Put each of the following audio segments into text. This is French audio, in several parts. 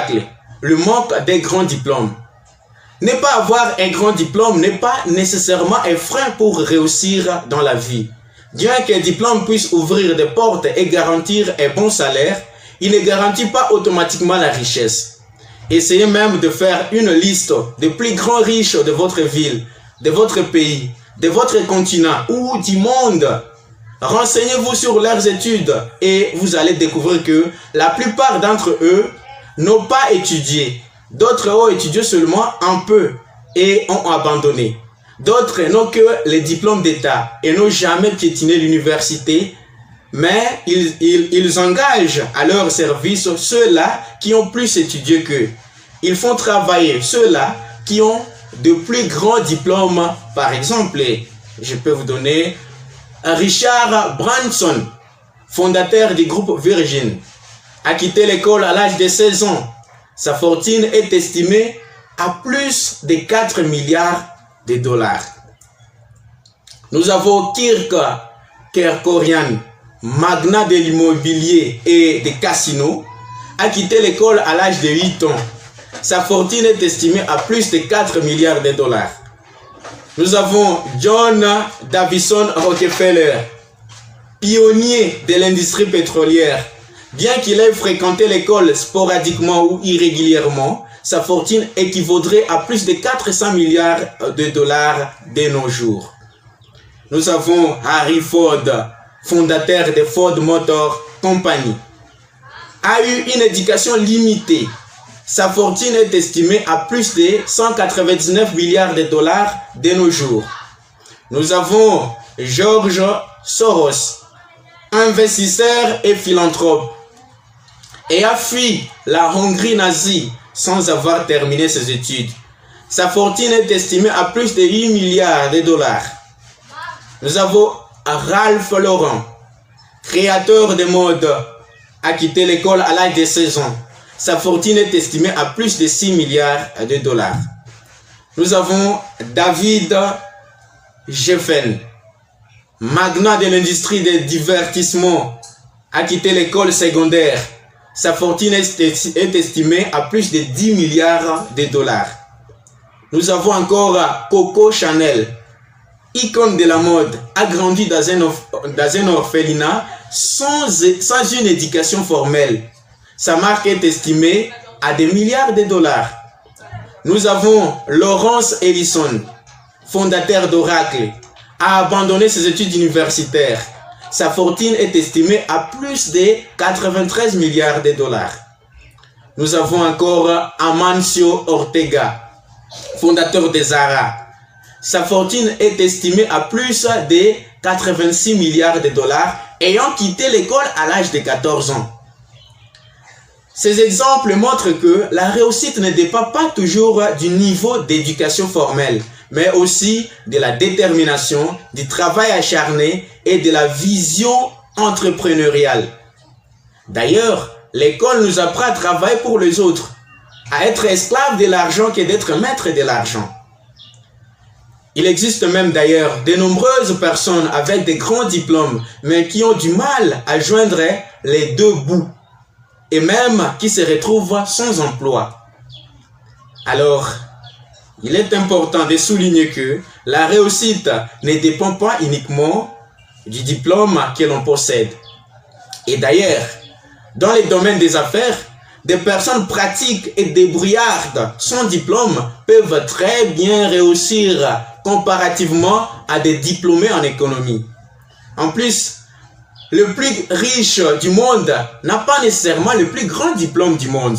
d'Oracle, le manque des grands diplômes. Ne pas avoir un grand diplôme n'est pas nécessairement un frein pour réussir dans la vie. Bien qu'un diplôme puisse ouvrir des portes et garantir un bon salaire, il ne garantit pas automatiquement la richesse. Essayez même de faire une liste des plus grands riches de votre ville, de votre pays, de votre continent ou du monde. Renseignez-vous sur leurs études et vous allez découvrir que la plupart d'entre eux n'ont pas étudié. D'autres ont étudié seulement un peu et ont abandonné. D'autres n'ont que les diplômes d'État et n'ont jamais piétiné l'université, mais ils engagent à leur service ceux-là qui ont plus étudié qu'eux. Ils font travailler ceux-là qui ont de plus grands diplômes. Par exemple, je peux vous donner Richard Branson, fondateur du groupe Virgin, a quitté l'école à l'âge de 16 ans. Sa fortune est estimée à plus de 4 milliards de dollars. Nous avons Kirk Kerkorian, magnat de l'immobilier et des casinos, a quitté l'école à l'âge de 8 ans. Sa fortune est estimée à plus de 4 milliards de dollars. Nous avons John Davison Rockefeller, pionnier de l'industrie pétrolière. Bien qu'il ait fréquenté l'école sporadiquement ou irrégulièrement, sa fortune équivaudrait à plus de 400 milliards de dollars de nos jours. Nous avons Harry Ford, fondateur de Ford Motor Company, a eu une éducation limitée. Sa fortune est estimée à plus de 199 milliards de dollars de nos jours. Nous avons George Soros, investisseur et philanthrope, et a fui la Hongrie nazie sans avoir terminé ses études. Sa fortune est estimée à plus de 8 milliards de dollars. Nous avons Ralph Lauren, créateur de mode, a quitté l'école à l'âge de 16 ans. Sa fortune est estimée à plus de 6 milliards de dollars. Nous avons David Geffen, magnat de l'industrie des divertissements, a quitté l'école secondaire. Sa fortune est estimée à plus de 10 milliards de dollars. Nous avons encore Coco Chanel, icône de la mode, a grandi dans un orphelinat sans une éducation formelle. Sa marque est estimée à des milliards de dollars. Nous avons Lawrence Ellison, fondateur d'Oracle, a abandonné ses études universitaires. Sa fortune est estimée à plus de 93 milliards de dollars. Nous avons encore Amancio Ortega, fondateur de Zara. Sa fortune est estimée à plus de 86 milliards de dollars, ayant quitté l'école à l'âge de 14 ans. Ces exemples montrent que la réussite ne dépend pas toujours du niveau d'éducation formelle, mais aussi de la détermination, du travail acharné et de la vision entrepreneuriale. D'ailleurs, l'école nous apprend à travailler pour les autres, à être esclave de l'argent que d'être maître de l'argent. Il existe même d'ailleurs de nombreuses personnes avec de grands diplômes, mais qui ont du mal à joindre les deux bouts, et même qui se retrouvent sans emploi. Alors, il est important de souligner que la réussite ne dépend pas uniquement du diplôme que l'on possède. Et d'ailleurs, dans les domaines des affaires, des personnes pratiques et débrouillardes sans diplôme peuvent très bien réussir comparativement à des diplômés en économie. En plus, le plus riche du monde n'a pas nécessairement le plus grand diplôme du monde.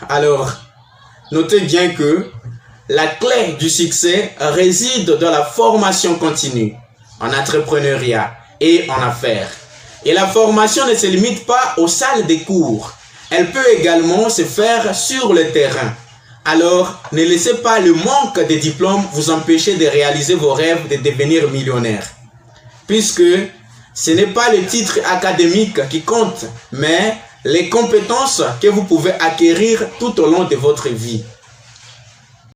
Alors, notez bien que la clé du succès réside dans la formation continue, en entrepreneuriat et en affaires. Et la formation ne se limite pas aux salles de cours. Elle peut également se faire sur le terrain. Alors, ne laissez pas le manque de diplômes vous empêcher de réaliser vos rêves de devenir millionnaire. Puisque ce n'est pas le titre académique qui compte, mais les compétences que vous pouvez acquérir tout au long de votre vie.